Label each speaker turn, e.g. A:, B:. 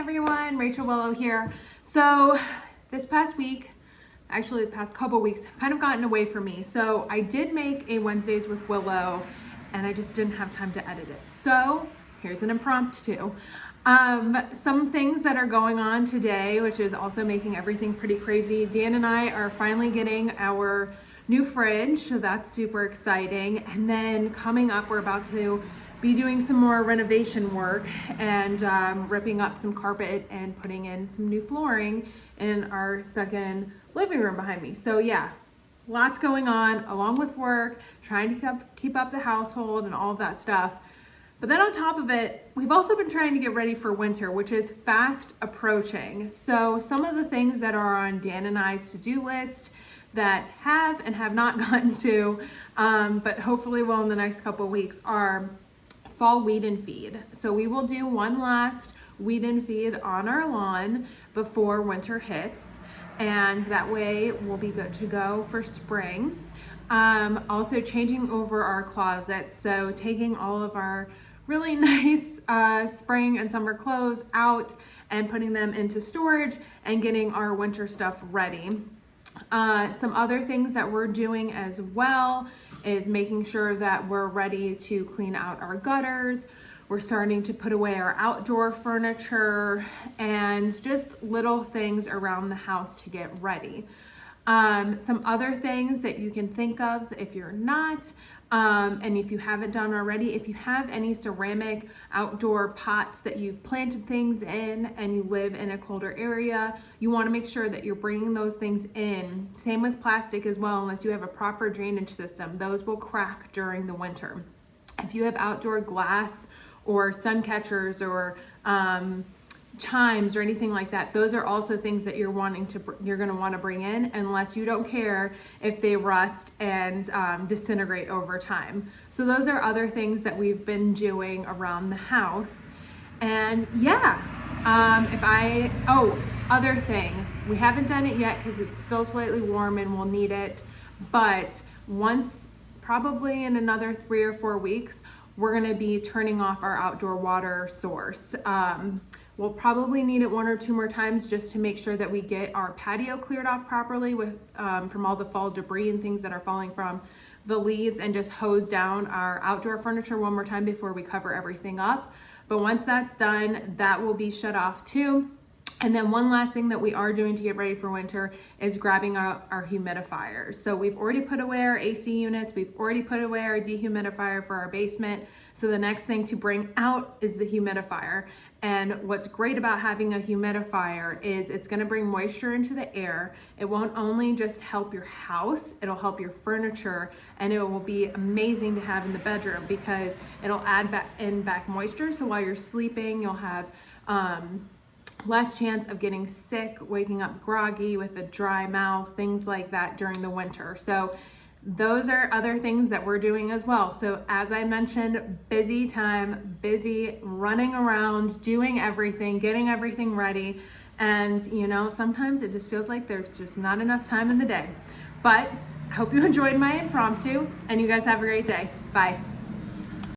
A: everyone, Rachel Willow here. So this past week, actually the past couple weeks, have kind of gotten away from me. So I did make a Wednesdays with Willow and I just didn't have time to edit it. So here's an impromptu. Some things that are going on today, which is also making everything pretty crazy. Dan and I are finally getting our new fridge, so that's super exciting. And then coming up, we're about to be doing some more renovation work and ripping up some carpet and putting in some new flooring in our second living room behind me. So yeah, lots going on along with work, trying to keep up the household and all of that stuff. But then on top of it, we've also been trying to get ready for winter, which is fast approaching. So some of the things that are on Dan and I's to-do list that have and have not gotten to, but hopefully will in the next couple of weeks, are fall weed and feed. So we will do one last weed and feed on our lawn before winter hits, and that way we'll be good to go for spring. Also changing over our closet, so taking all of our really nice spring and summer clothes out and putting them into storage and getting our winter stuff ready. Some other things that we're doing as well is making sure that we're ready to clean out our gutters. We're starting to put away our outdoor furniture and just little things around the house to get ready. Some other things that you can think of if you're not, and if you haven't done already, if you have any ceramic outdoor pots that you've planted things in and you live in a colder area, you want to make sure that you're bringing those things in. Same with plastic as well, unless you have a proper drainage system. Those will crack during the winter. If you have outdoor glass or sun catchers or chimes or anything like that, those are also things that you're going to want to bring in, unless you don't care if they rust and disintegrate over time. So those are other things that we've been doing around the house. And yeah, other thing, we haven't done it yet because it's still slightly warm and we'll need it, but once, probably in another 3 or 4 weeks, we're going to be turning off our outdoor water source. We'll probably need it 1 or 2 more times just to make sure that we get our patio cleared off properly from all the fall debris and things that are falling from the leaves, and just hose down our outdoor furniture 1 more time before we cover everything up. But once that's done, that will be shut off too. And then one last thing that we are doing to get ready for winter is grabbing our humidifiers. So we've already put away our AC units, we've already put away our dehumidifier for our basement. So the next thing to bring out is the humidifier. And what's great about having a humidifier is it's gonna bring moisture into the air. It won't only just help your house, it'll help your furniture, and it will be amazing to have in the bedroom because it'll add back moisture. So while you're sleeping, you'll have less chance of getting sick, waking up groggy with a dry mouth, things like that during the winter. So those are other things that we're doing as well. So as I mentioned, busy time, busy running around, doing everything, getting everything ready. And you know, sometimes it just feels like there's just not enough time in the day. But I hope you enjoyed my impromptu and you guys have a great day. Bye.